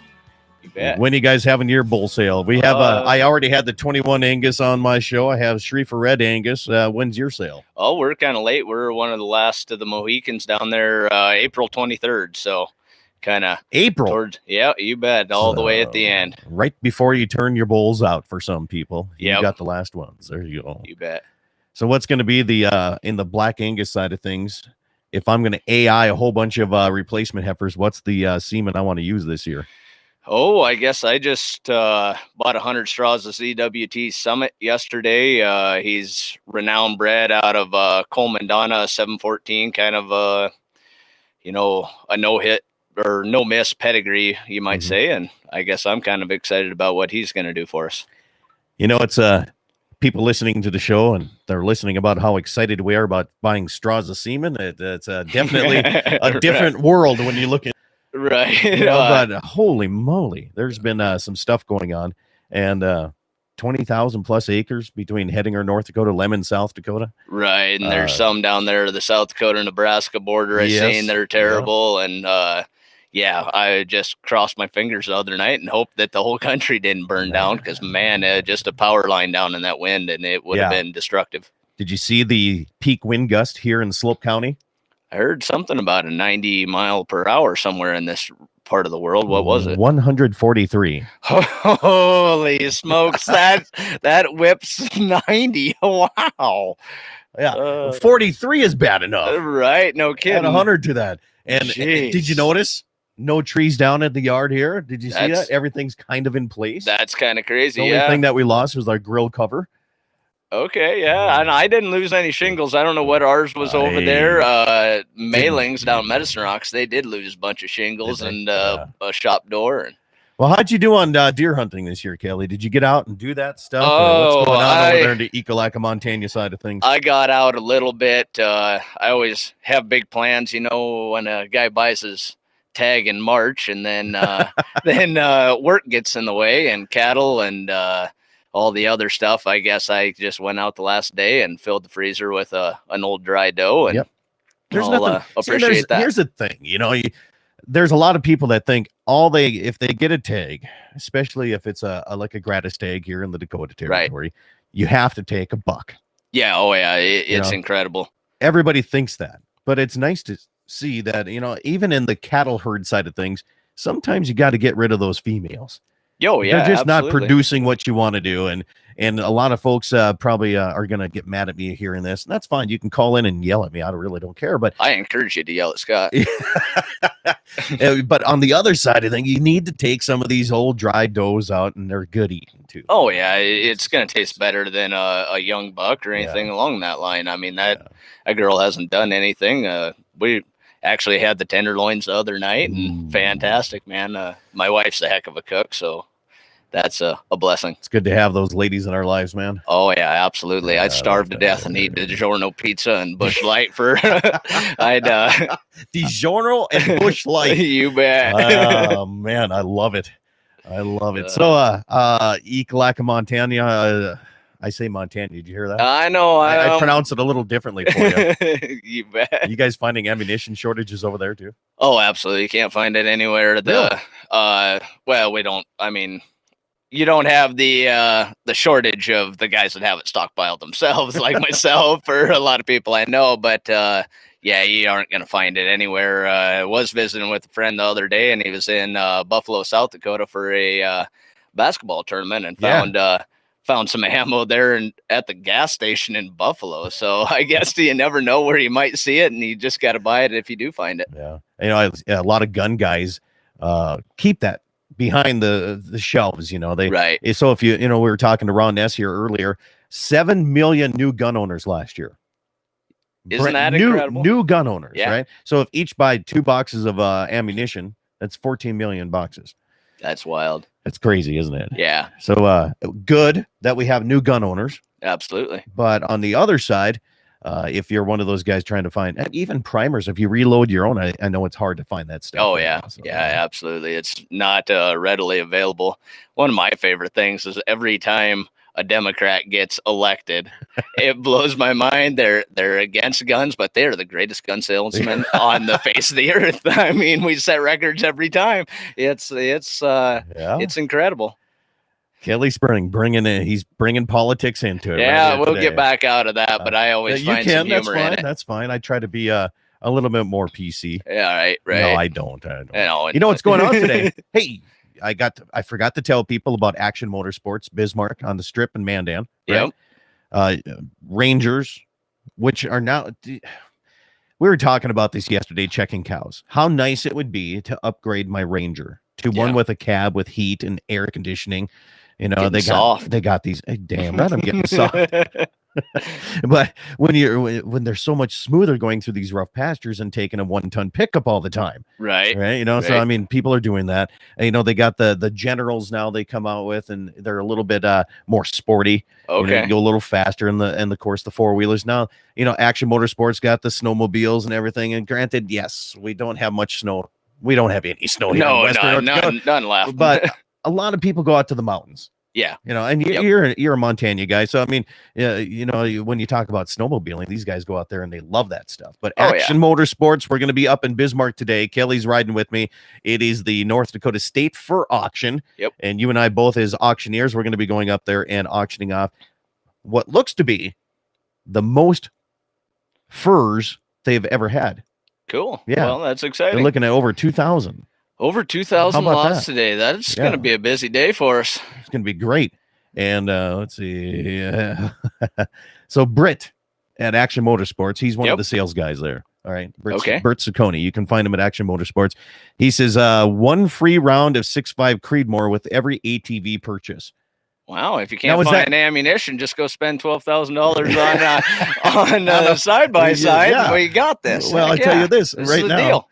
You bet. When are you guys having your bull sale? We have I already had the 21 Angus on my show. I have Schriefer Red Angus. When's your sale? Oh, we're kind of late. We're one of the last of the Mohicans down there, April 23rd. So kind of April. towards, yeah, you bet. All the way at the end. Right before you turn your bulls out for some people. Yep. You got the last ones. There you go. You bet. So what's going to be the in the Black Angus side of things? If I'm going to AI a whole bunch of replacement heifers, what's the semen I want to use this year? Oh, I guess I just bought 100 straws of CWT Summit yesterday. He's renowned bred out of Coleman Donna 714, kind of a no-hit or no-miss pedigree, you might say. And I guess I'm kind of excited about what he's going to do for us. You know, it's people listening to the show, and they're listening about how excited we are about buying straws of semen. It's definitely a different world when you look at right. but holy moly, there's been some stuff going on, and 20,000 plus acres between Hettinger, North Dakota, Lemon, South Dakota. Right, and there's some down there, the South Dakota, Nebraska border. I've seen they're terrible, and yeah, I just crossed my fingers the other night and hoped that the whole country didn't burn down because, man, just a power line down in that wind and it would have been destructive. Did you see the peak wind gust here in Slope County? I heard something about a 90 mile per hour somewhere in this part of the world. What was it? 143. Holy smokes! that whips 90. Wow. Yeah, 43 is bad enough. Right? No Add kidding. 100 to that. And Jeez. did you notice? No trees down at the yard here. Did you see That's- that? Everything's kind of in place. That's kind of crazy. The only thing that we lost was our grill cover. Okay, yeah, and I didn't lose any shingles. I don't know what ours was over there. Mailings down Medicine Rocks, they did lose a bunch of shingles Did they? and Yeah. a shop door. And Well, how'd you do on deer hunting this year, Kelly? Did you get out and do that stuff? Or Oh, what's going on I- over there in the Ekalaka, Montana side of things? I got out a little bit. I always have big plans, you know, when a guy buys his tag in March, and then work gets in the way, and cattle and all the other stuff. I guess I just went out the last day and filled the freezer with an old dry doe, and Yep. There's I'll nothing. See, appreciate that. Here's the thing, you know, there's a lot of people that think if they get a tag, especially if it's a like a gratis tag here in the Dakota territory, you have to take a buck. Yeah, oh yeah, it's know? incredible. Everybody thinks that, but it's nice to see that, you know, even in the cattle herd side of things, sometimes you got to get rid of those females. Yo, yeah, They're just not absolutely. producing what you want to do, and a lot of folks probably are gonna get mad at me hearing this, and that's fine. You can call in and yell at me. I really don't care, but I encourage you to yell at Scott. but on the other side of things, you need to take some of these old dry does out, and they're good eating too. Oh yeah, it's gonna taste better than a young buck or anything along that line. I mean that girl hasn't done anything. We actually had the tenderloins the other night, and fantastic, man. My wife's a heck of a cook, so that's a blessing. It's good to have those ladies in our lives, man. Oh yeah, absolutely. Yeah, I'd starve to death and eat DiGiorno pizza and Bush Light for. I'd DiGiorno and Bush Light. You bet. Oh man, I love it. I love it. So, Ekalaka, Montana. I say Montana. Did you hear that? I know. I pronounce it a little differently for you. You bet. You guys finding ammunition shortages over there too? Oh, absolutely. You can't find it anywhere. Well, we don't. I mean, you don't have the shortage of the guys that have it stockpiled themselves, like myself or a lot of people I know. But yeah, you aren't going to find it anywhere. I was visiting with a friend the other day, and he was in Buffalo, South Dakota for a basketball tournament, and found some ammo there at the gas station in Buffalo. So I guess you never know where you might see it, and you just got to buy it if you do find it. Yeah, you know, a lot of gun guys keep that behind the shelves. You know, Right. So if we were talking to Ron Ness here earlier, 7 million new gun owners last year. Isn't that new, incredible? New gun owners, Yeah. right? So if each buy 2 boxes of ammunition, that's 14 million boxes. That's wild. That's crazy, isn't it? Yeah, So good that we have new gun owners, absolutely. but on the other side, if you're one of those guys trying to find even primers, if you reload your own, I know it's hard to find that stuff. Oh right yeah, now, so, yeah, absolutely. It's not readily available. One of my favorite things is every time a Democrat gets elected, it blows my mind. They're against guns, but they are the greatest gun salesmen on the face of the earth. I mean, we set records every time. It's incredible. Kelly Spring he's bringing politics into it. Yeah, right we'll today. get back out of that, but I always You find some can. That's humor in fine. it. That's fine. I try to be a little bit more PC. Yeah, right. No, I don't. You know what's going on today? Hey, I forgot to tell people about Action Motorsports Bismarck on the Strip in Mandan. Right? Rangers, which are now. We were talking about this yesterday, checking cows. How nice it would be to upgrade my Ranger to one with a cab with heat and air conditioning. You know, they got these. Damn right, I'm getting soft. But when they're so much smoother going through these rough pastures and taking a 1-ton pickup all the time, right? You know, so I mean, people are doing that. And, you know, they got the Generals now they come out with, and they're a little bit more sporty. Okay, you know, go a little faster in the course the 4-wheelers now. You know, Action Motorsports got the snowmobiles and everything. And granted, yes, we don't have much snow. We don't have any snow here in Western North Dakota. none left. But a lot of people go out to the mountains. Yeah. You know, and Yep. you're a Montana guy, so I mean, you know, when you talk about snowmobiling, these guys go out there and they love that stuff. But Oh, yeah. Action Motorsports, we're going to be up in Bismarck today. Kelly's riding with me. It is the North Dakota State Fur Auction. Yep. And you and I both, as auctioneers, we're going to be going up there and auctioning off what looks to be the most furs they've ever had. Cool. Yeah. Well, that's They're exciting. looking at over 2,000. Over 2,000 How about lots that? today. That's Yeah. going to be a busy day for us. It's going to be great. And let's see. So Britt at Action Motorsports, he's one of Yep. the sales guys there. All right. Okay. Britt Ciccone. You can find him at Action Motorsports. He says one free round of 6.5 Creedmoor with every ATV purchase. Wow. If you Now, can't is find that- ammunition, just go spend $12,000 on side by side. Yeah. Well, you got this. Well, I Heck tell yeah. you this This right is the now. deal.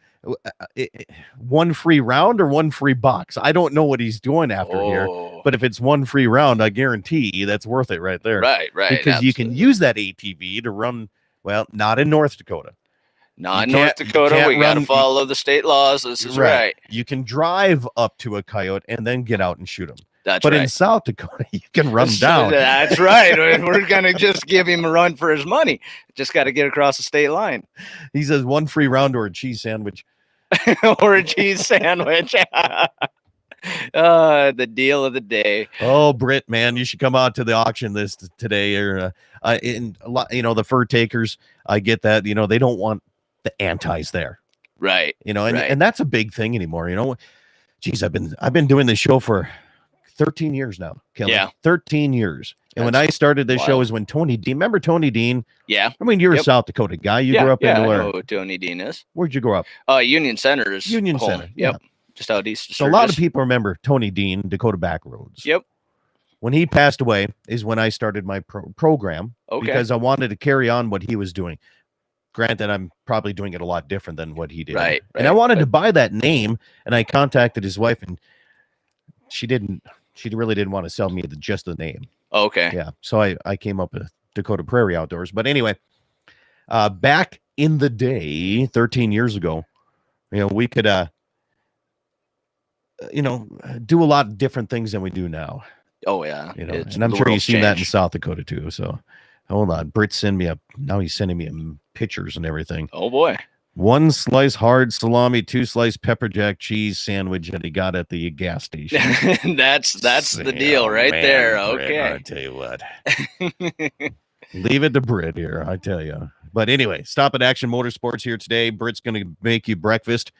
One free round or one free box. I don't know what he's doing after here, Oh, but if it's one free round, I guarantee that's worth it right there. right. Because you can use that ATV to run. Well, not in North Dakota. Not you in North can't- you Dakota. can't We got to run- follow the state laws. This is right. You can drive up to a coyote and then get out and shoot him. That's But in right. South Dakota, you can run him down. That's right. We're going to just give him a run for his money. Just got to get across the state line. He says one free round or a cheese sandwich. Or a cheese sandwich. The deal of the day. Oh, Britt, man, you should come out to the auction this today. Or in a lot, you know, the fur takers. I get that. You know, they don't want the antis there. Right. You know, and, Right. and that's a big thing anymore. You know, geez, I've been doing this show for 13 years now, Kelly. Yeah. 13 years. And when I started this show wild. is when Tony Dean. Remember Tony Dean? Yeah. I mean, you're a Yep. South Dakota guy. You yeah, grew up yeah, in I where? know who Tony Dean is. Where'd you grow up? Union Center is Union home. Center, Yep. Just out east of So a lot of Sturgis. people remember Tony Dean, Dakota Backroads. Yep. When he passed away is when I started my program Okay. because I wanted to carry on what he was doing. Granted, I'm probably doing it a lot different than what he did. Right, And I right, wanted to but- buy that name, and I contacted his wife, and she really didn't want to sell me just the name. Okay. Yeah. So I came up with Dakota Prairie Outdoors. But anyway, back in the day, 13 years ago, you know, we could do a lot of different things than we do now. Oh yeah. You know, It's- and I'm the sure you've world's seen that in changed. South Dakota too. So hold on. Britt now he's sending me pictures and everything. Oh boy. One slice hard salami, 2 slice pepper jack cheese sandwich that he got at the gas station. that's the deal Oh, right man, there. Britt, I Okay. tell you what. Leave it to Britt here, I tell you. But anyway, stop at Action Motorsports here today. Britt's going to make you breakfast.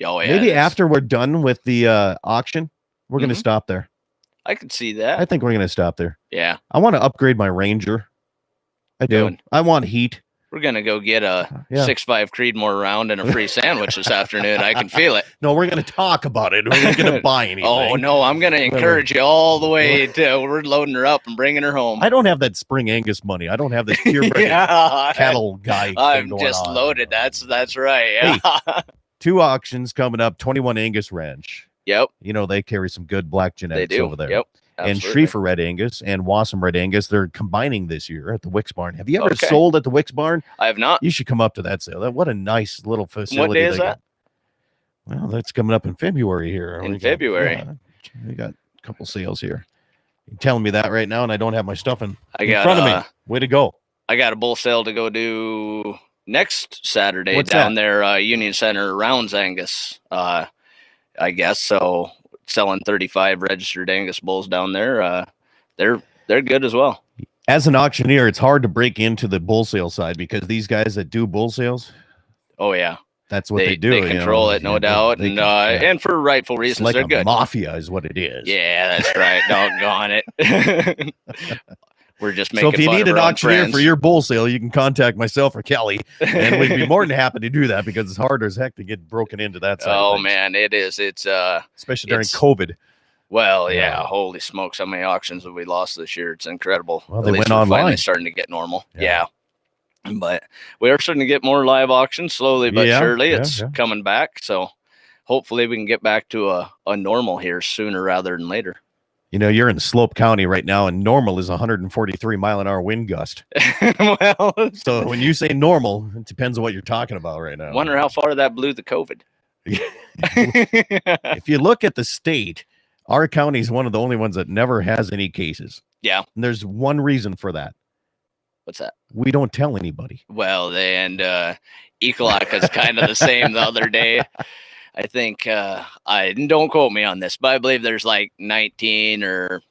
Oh yeah. Maybe that's- after we're done with the auction, we're going to Mhm. stop there. I could see that. I think we're going to stop there. Yeah. I want to upgrade my Ranger. I do. Good. I want heat. We're gonna go get a Yeah. 6.5 Creedmoor round and a free sandwich this afternoon. I can feel it. No, we're going to talk about it. We're not going to buy anything. Oh no, I'm gonna encourage you all the way to we're loading her up and bringing her home. I don't have that Spring Angus money. I don't have this purebred yeah, cattle guy. thing I'm going just on. loaded. That's right. Yeah. 2 auctions coming up. 21 Angus Ranch. Yep. You know, they carry some good black They genetics do. over there. Yep. And absolutely. Schriefer Red Angus and Wassam Red Angus, they're combining this year at the Wicks Barn. Have you ever Okay. sold at the Wicks Barn? I have not. You should come up to that sale. What a nice little facility. day is they got. Well, that's coming up in February here. In We got- February. yeah, we got a couple sales here. You're telling me that right now, and I don't have my stuff in I got front of me. Way to go. I got a bull sale to go do next Saturday What's down that? there, Union Center, Rounds Angus. I guess so. Selling 35 registered Angus bulls down there. They're good as well. As an auctioneer, it's hard to break into the bull sale side because these guys that do bull sales, Oh yeah, that's what they do. They you control know. it, no Yeah, doubt, they and can- yeah. and for rightful It's reasons. like They're a good. mafia is what it is. Yeah, that's right. Doggone it. We're just making So if you fun need of an our own auctioneer for friends. your bull sale, you can contact myself or Kelly, and we'd be more than happy to do that because it's hard as heck to get broken into that side. of Oh things, man, it is. It's especially during it's- COVID. well, yeah. Yeah. Holy smokes, how many auctions have we lost this year? It's incredible. Well, At they least went we're finally online. starting to get normal. Yeah. Yeah. But we are starting to get more live auctions slowly but Yeah, surely. yeah, It's yeah. coming back. So hopefully we can get back to a normal here sooner rather than later. You know, you're in Slope County right now, and normal is 143 mile an hour wind gust. Well, So when you say normal, it depends on what you're talking about right now. wonder how far that blew the COVID. If you look at the state Our county is one of the only ones that never has any cases. Yeah. And there's one reason for that. What's that? We don't tell anybody. Well, and Ekalaka's kind of the same the other day. I think don't quote me on this, but I believe there's like 19 or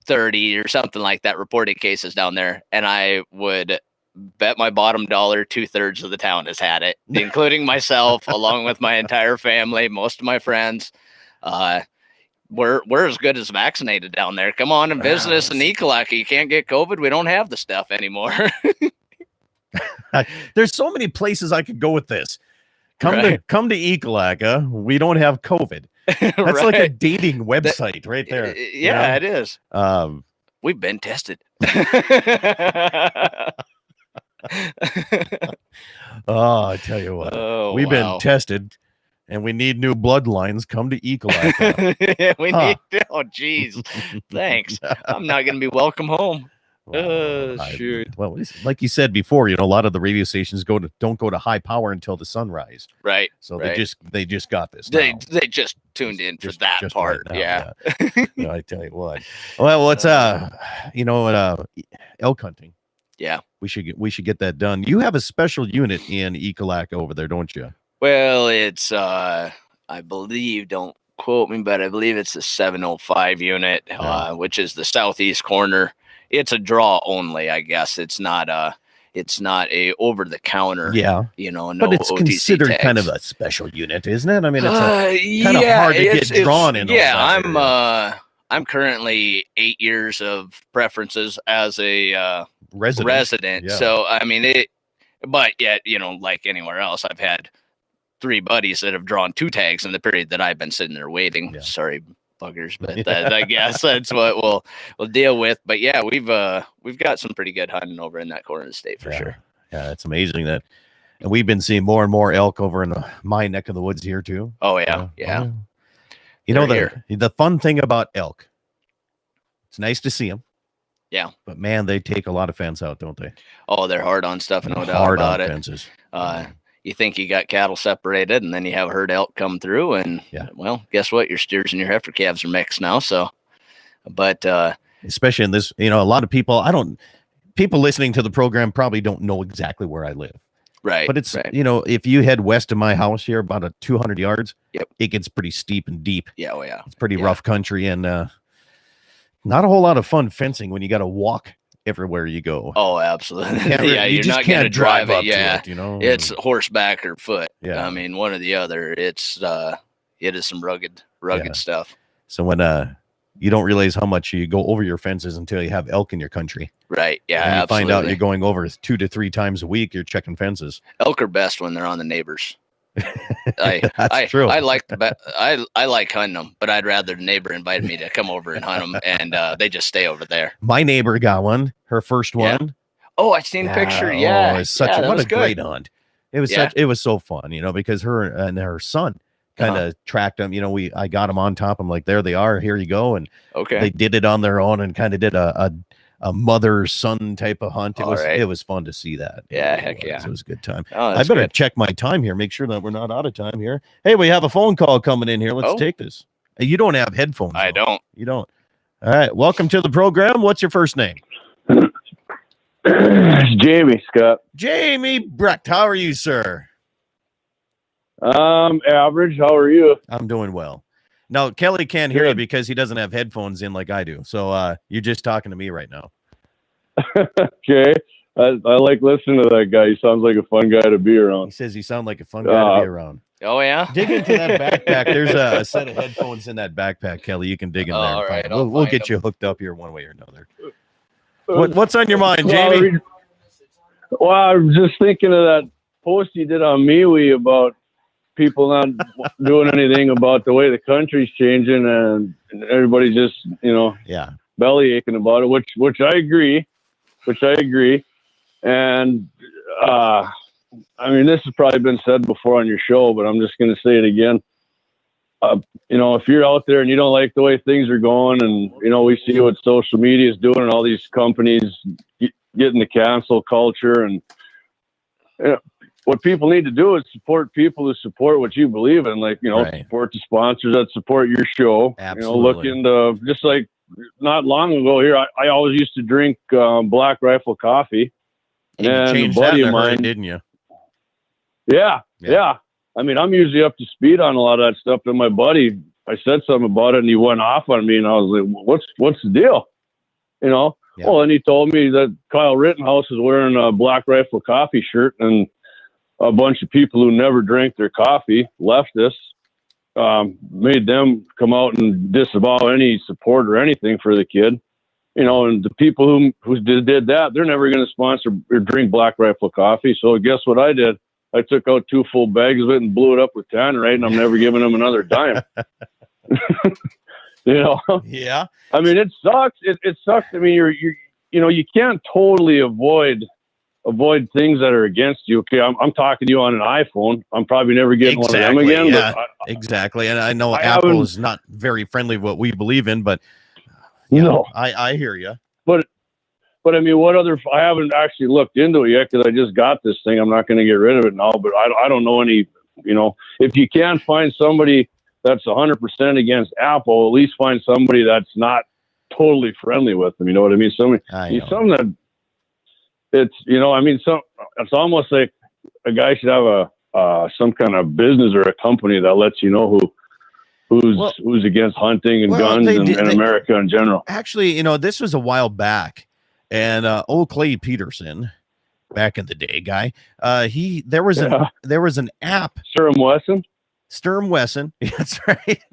30 or something like that reported cases down there, and I would bet my bottom dollar 2/3 of the town has had it, including myself, along with my entire family, most of my friends. We're as good as vaccinated down there. Come on and visit us in Ekalaka. You can't get COVID. We don't have the stuff anymore. There's so many places I could go with this. Come to Ekalaka. We don't have COVID. That's like a dating website right there. Yeah, it is. We've been tested. Oh, I tell you what, we've been tested, and we need new bloodlines. Come to Ekalaka. We need. Oh, geez. Thanks. I'm not going to be welcome home. Shoot. Well, like you said before, a lot of the radio stations don't go to high power until the sunrise. Right. So right. they just got this. They just tuned in for that part. Right now, yeah. No, I tell you what. Well, it's elk hunting. Yeah. We should get that done. You have a special unit in Ekalaka over there, don't you? Well, it's I believe, don't quote me, but I believe it's the 705 unit, which is the southeast corner. It's a draw only, I guess. It's not a over the counter. Yeah. No, but it's OTC considered tags. kind of a special unit, isn't it? I mean, it's kind of hard to get drawn in. Yeah, I'm currently 8 years of preferences as a resident. Yeah. So I mean but yet, like anywhere else, I've had 3 buddies that have drawn 2 tags in the period that I've been sitting there waiting. Yeah. Sorry, buggers, but I guess that's what we'll deal with. But yeah, we've got some pretty good hunting over in that corner of the state for sure. Yeah, it's amazing that, and we've been seeing more and more elk over in my neck of the woods here too. Oh yeah, yeah. The fun thing about elk, it's nice to see them. Yeah, but man, they take a lot of fence out, don't they? Oh, they're hard on stuff, no doubt about it. Fences. You think you got cattle separated, and then you have a herd elk come through, and well, guess what? Your steers and your heifer calves are mixed now. So, but especially in this, a lot of people, people listening to the program probably don't know exactly where I live. Right. But it's, if you head west of my house here, about 200 yards, yep, it gets pretty steep and deep. Yeah. Oh yeah. It's pretty rough country, and not a whole lot of fun fencing when you got to walk everywhere you go. Oh, absolutely. Yeah, you're not going to drive it. Yeah. To It's horseback or foot. Yeah. I mean, one or the other. It is some rugged stuff. So when you don't realize how much you go over your fences until you have elk in your country. Right. Yeah. And you absolutely. find out you're going over 2 to 3 times a week. You're checking fences. Elk are best when they're on the neighbors. That's true. I like hunting them, but I'd rather the neighbor invited me to come over and hunt them, and they just stay over there. My neighbor got one, her first one. Oh, I seen a picture. Yeah, it's such what a great hunt. It was it was so fun, because her and her son kind of tracked them. I got them on top. I'm like, there they are. Here you go. And they did it on their own and kind of did a mother-son type of hunt. It was fun to see that. Yeah, heck yeah. It was a good time. Oh, I better check my time here, make sure that we're not out of time here. Hey, we have a phone call coming in here. Let's take this. You don't have headphones. I don't. You don't. All right. Welcome to the program. What's your first name? It's Jamie, Scott. Jamie Brecht. How are you, sir? Average. How are you? I'm doing well. Now, Kelly can't hear you because he doesn't have headphones in like I do. So you're just talking to me right now. Okay. I like listening to that guy. He sounds like a fun guy to be around. He says he sounds like a fun guy to be around. Oh, yeah? Dig into that backpack. There's a set of headphones in that backpack, Kelly. You can dig in there. All right. We'll get you hooked up here one way or another. What's on your mind, Jamie? Well, I was just thinking of that post you did on MeWe about people not doing anything about the way the country's changing, and everybody just, belly aching about it, which I agree. And I mean, this has probably been said before on your show, but I'm just going to say it again. If you're out there and you don't like the way things are going, and we see what social media is doing, and all these companies getting the cancel culture, and what people need to do is support people who support what you believe in, like, you know, Right. support the sponsors that support your show. Absolutely. You know, look into, just like not long ago here, I always used to drink Black Rifle coffee. And you And a changed that buddy in of a hurry, mine- didn't you? Yeah, Yeah. yeah. I mean, I'm usually up to speed on a lot of that stuff. And my buddy, I said something about it, and he went off on me, and I was like, "What's the deal?" You know. Yeah. Well, and he told me that Kyle Rittenhouse is wearing a Black Rifle coffee shirt, and a bunch of people who never drank their coffee, leftists, made them come out and disavow any support or anything for the kid. You know, and the people who did that, they're never going to sponsor or drink Black Rifle coffee. So guess what I did? I took out 2 full bags of it and blew it up with Tannerite, and I'm never giving them another dime. You know, Yeah. I mean, it sucks. It sucks. I mean, you know, you can't totally avoid things that are against you. Okay, I'm talking to you on an iPhone. I'm probably never getting one of them Exactly, again. yeah. But Exactly. And I know I Apple haven't- is not very friendly with what we believe in, but no. I hear you. But I mean, what other? I haven't actually looked into it yet because I just got this thing. I'm not going to get rid of it now. But I don't know any. You know, if you can't find somebody that's 100% against Apple, at least find somebody that's not totally friendly with them. You know what I mean? Some that it's, you know, I mean, it's almost like a guy should have some kind of business or a company that lets you know who's against hunting and guns and America in general. Actually, you know, this was a while back, and old Clay Peterson, back in the day, guy, there was an app. Sturm Wesson. That's right.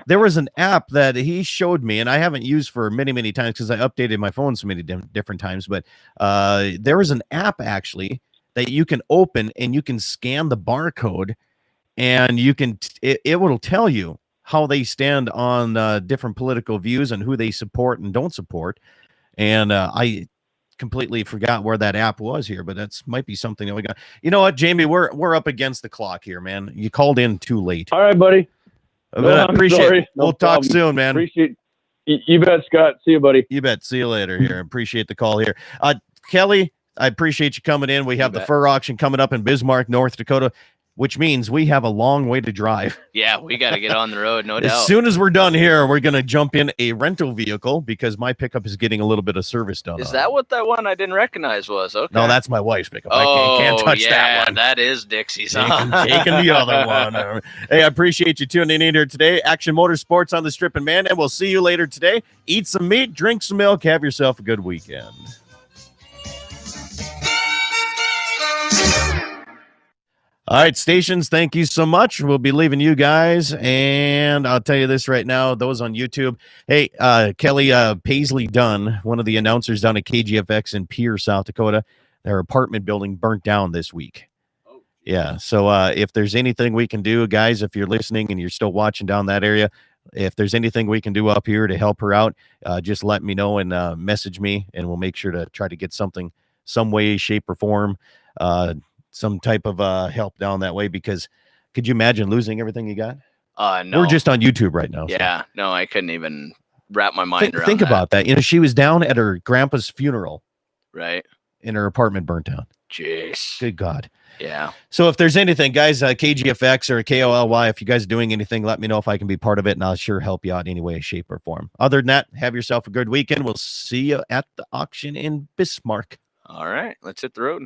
There was an app that he showed me, and I haven't used for many times because I updated my phone so many different times. But there was an app actually that you can open, and you can scan the barcode, and you can it will tell you how they stand on different political views and who they support and don't support. And I completely forgot where that app was here, but that's might be something that we got. You know what, Jamie, we're up against the clock here, man. You called in too late. All right, buddy. I appreciate sorry. it. We'll No talk problem. soon, man. Appreciate you bet, Scott. See you, buddy. You bet. See you later here. Appreciate the call here. Kelly, I appreciate you coming in. We have the fur auction coming up in Bismarck, North Dakota, which means we have a long way to drive. Yeah, we got to get on the road, no doubt. As soon as we're done here, we're going to jump in a rental vehicle because my pickup is getting a little bit of service done. Is on that it. what that one I didn't recognize was? Okay. No, that's my wife's pickup. Oh, I can't touch yeah, that one. that is Dixie's. Taking the other one. Hey, I appreciate you tuning in here today. Action Motorsports on the Strip and Man, and we'll see you later today. Eat some meat, drink some milk, have yourself a good weekend. All right, stations, thank you so much. We'll be leaving you guys, and I'll tell you this right now, those on YouTube. Hey, Kelly Paisley Dunn, one of the announcers down at KGFX in Pierre, South Dakota, their apartment building burnt down this week. Yeah, so if there's anything we can do, guys, if you're listening and you're still watching down that area, if there's anything we can do up here to help her out, just let me know and message me, and we'll make sure to try to get something, some way, shape, or form, some type of help down that way, because could you imagine losing everything you got? No. We're just on YouTube right now. Yeah, no, I couldn't even wrap my mind around Think that. about that. You know, she was down at her grandpa's funeral, Right. and her apartment burnt down. Jeez. Good God. Yeah. So if there's anything, guys, KGFX or KOLY, if you guys are doing anything, let me know if I can be part of it, and I'll sure help you out any way, shape, or form. Other than that, have yourself a good weekend. We'll see you at the auction in Bismarck. All right, let's hit the road.